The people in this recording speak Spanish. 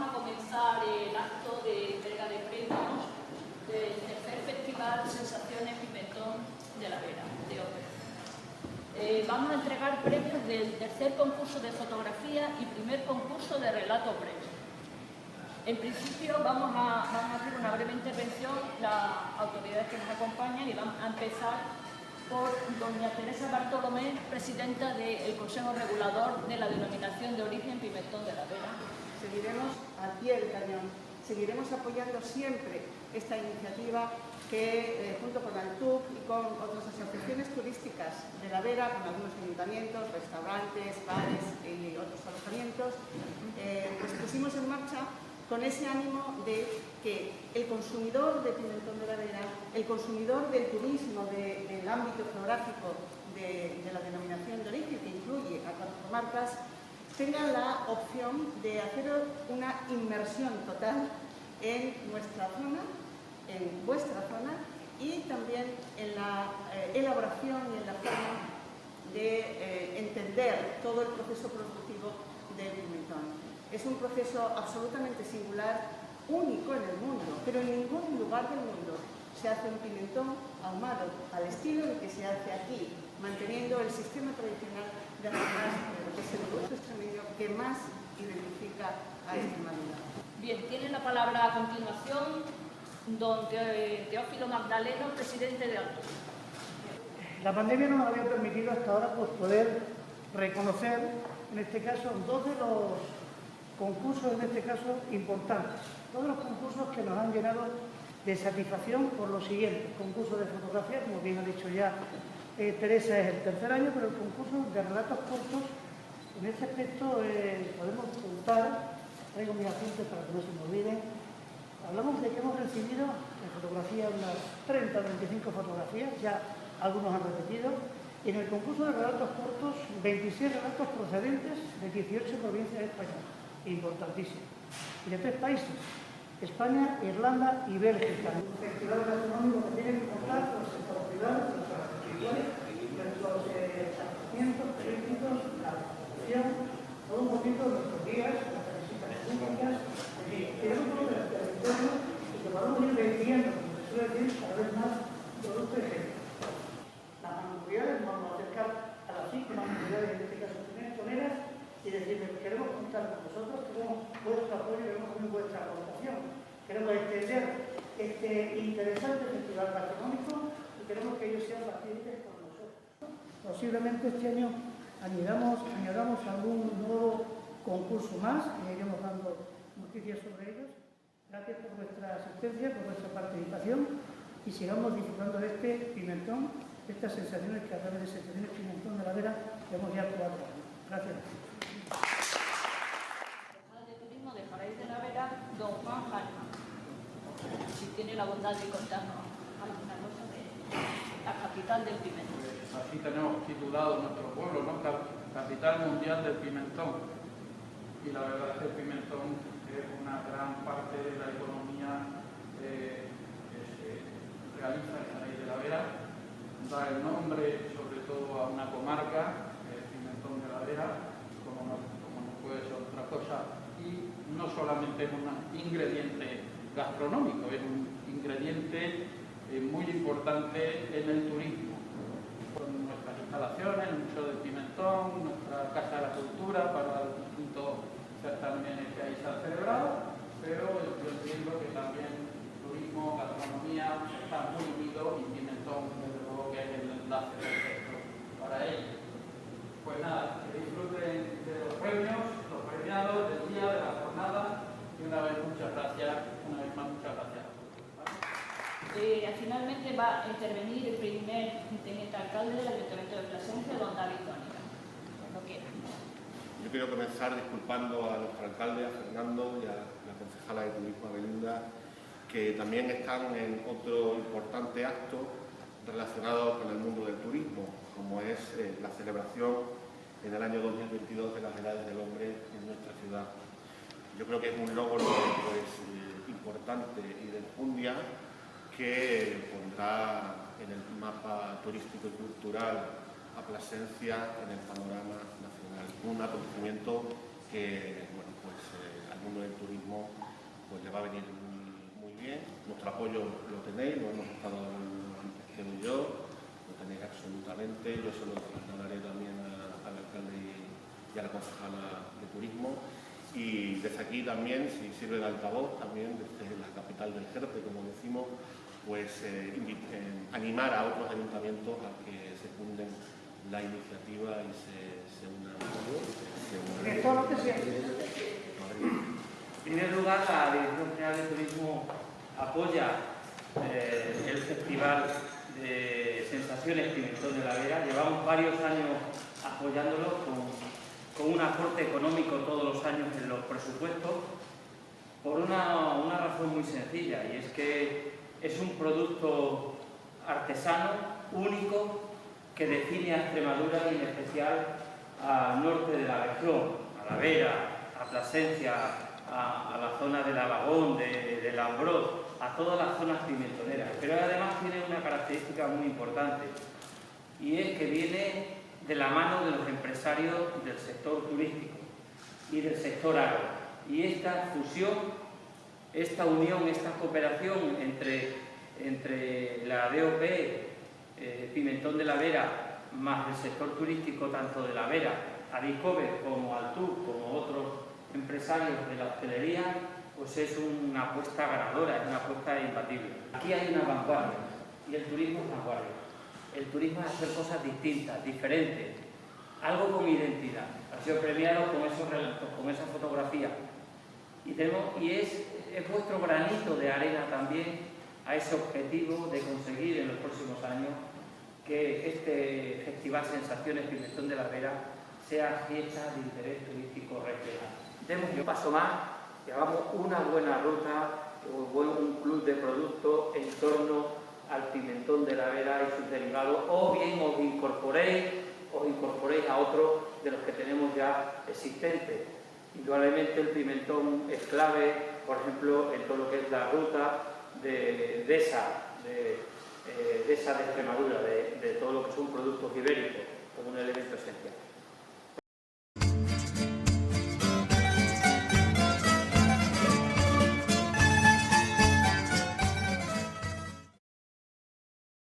vamos a comenzar el acto de entrega de premios del tercer Festival Sensaciones Pimentón de la Vera, de ópera. Vamos a entregar premios del tercer concurso de fotografía y primer concurso de relato breve. En principio vamos a hacer una breve intervención las autoridades que nos acompañan y vamos a empezar por doña Teresa Bartolomé, presidenta del Consejo Regulador de la Denominación de Origen Pimentón de la Vera. Seguiremos al pie del cañón, seguiremos apoyando siempre esta iniciativa que junto con Altuc y con otras asociaciones turísticas de la Vera, con algunos ayuntamientos, restaurantes, bares y otros alojamientos, pues pusimos en marcha con ese ánimo de que el consumidor de pimentón de la Vera, el consumidor del turismo, del ámbito geográfico de la denominación de origen, que incluye a 4 comarcas, tenga la opción de hacer una inmersión total en nuestra zona, en vuestra zona, y también en la elaboración y en la forma de entender todo el proceso productivo del pimentón. Es un proceso absolutamente singular, único en el mundo, pero en ningún lugar del mundo se hace un pimentón ahumado al estilo de que se hace aquí, manteniendo el sistema tradicional de aromas, que es el gusto extremeño que más identifica a Extremadura. Bien, tiene la palabra a continuación don Teófilo Magdaleno, presidente de Altuc. La pandemia nos había permitido hasta ahora pues, poder reconocer, en este caso, 2 de los concursos, en este caso, importantes. Todos los concursos que nos han llenado de satisfacción por lo siguiente. El concurso de fotografía, como bien ha dicho ya Teresa, es el tercer año, pero el concurso de relatos cortos, en este aspecto podemos contar, traigo mis apuntes para que no se me olviden. Hablamos de que hemos recibido en fotografía unas 30 o 25 fotografías, ya algunos han repetido, y en el concurso de relatos cortos, 26 relatos procedentes de 18 provincias españolas, importantísimo, y de 3 países, España, Irlanda y Bélgica. Un festival gastronómico que tiene que contar con los sectores privados, los individuales, los establecimientos turísticos, la producción, todo un poquito de nuestros días, las visitas públicas, en fin, queremos todo el territorio y que podamos ir vendiendo, como se suele decir, cada vez más productos y gente. Las mancomunidades nos vamos a acercar a las 5 mancomunidades, en este caso pimentoneras, y decirles, queremos contar con vosotros, queremos vuestro apoyo, queremos también vuestra aportación, queremos extender este interesante festival gastronómico y queremos que ellos sean partícipes con nosotros. Posiblemente este año añadamos algún nuevo concurso más y iremos dando noticias sobre ellos. Gracias por vuestra asistencia, por vuestra participación y sigamos disfrutando de este pimentón, de estas sensaciones que a través de Sensaciones Pimentón de la Vera hemos ya 4 años. Gracias. De Turismo de Paraíso de la Vera, don Juan Jalma, si tiene la bondad de contarnos alguna cosa de la capital del pimentón. Así tenemos titulado nuestro pueblo, ¿no? Capital Mundial del Pimentón. Y la verdad es que el pimentón es una gran parte de la economía que se realiza en Paraíso de la Vera. Da el nombre sobre todo a una comarca, el Pimentón de la Vera, como no puede ser otra cosa, y no solamente es un ingrediente gastronómico, es un ingrediente muy importante en el turismo. Con nuestras instalaciones, el Museo del Pimentón, nuestra Casa de la Cultura para los distintos certámenes que ahí se han celebrado, pero yo entiendo que también turismo, gastronomía están muy unidos y Pimentón, desde luego, que es el enlace perfecto para ello. Pues nada, que disfruten de los premios, los premiados, del día, de la jornada, y una vez muchas gracias, una vez más muchas gracias. Finalmente va a intervenir el primer teniente alcalde del Ayuntamiento de Plasencia, don David Tónica. Cuando quiera. Yo quiero comenzar disculpando a nuestro alcalde, a Fernando, y a la concejala de Turismo, a Belinda, que también están en otro importante acto relacionado con el mundo del turismo, como es la celebración en el año 2022 de las Edades del Hombre en nuestra ciudad. Yo creo que es un logro importante y de enjundia que pondrá en el mapa turístico y cultural a Plasencia en el panorama nacional. Un acontecimiento que al mundo del turismo pues le va a venir muy bien. Nuestro apoyo lo tenéis, lo hemos estado Esther y yo, lo tenéis absolutamente. Yo se lo trasladaré también al alcalde y a la concejala de turismo. Y desde aquí también, si sirve de altavoz, también desde la capital del Jerpe, como decimos, pues animar a otros ayuntamientos a que secunden la iniciativa y se unan. Director, no te sientes. En primer lugar, la Dirección General de Turismo apoya el Festival de Sensaciones Pimentón de la Vera. Llevamos varios años apoyándolo con un aporte económico todos los años en los presupuestos, por una razón muy sencilla, y es que es un producto artesano, único, que define a Extremadura y en especial al norte de la región, a la Vera, a Plasencia, a la zona del Alagón, del Ambrós, a todas las zonas pimentoneras. Pero además tiene una característica muy importante, y es que viene de la mano de los empresarios del sector turístico y del sector agro. Y esta fusión, esta unión, esta cooperación entre la DOP, Pimentón de la Vera, más el sector turístico tanto de la Vera, Adiscover como Altur, como otros empresarios de la hostelería, pues es una apuesta ganadora, es una apuesta imbatible. Aquí hay una vanguardia, y el turismo es vanguardia. El turismo es hacer cosas distintas, diferentes, algo con identidad. Ha sido premiado con esos relatos, con esa fotografía. Y es vuestro granito de arena también a ese objetivo de conseguir en los próximos años que este Festival Sensaciones Pimentón de la Vera sea fiesta de interés turístico regional. Demos un paso más, llevamos una buena ruta, un club de productos en torno al pimentón de la Vera y sus derivados, o bien os incorporéis a otros de los que tenemos ya existentes. Indudablemente el pimentón es clave, por ejemplo, en todo lo que es la ruta de esa de Extremadura, de todo lo que son productos ibéricos, como un elemento esencial.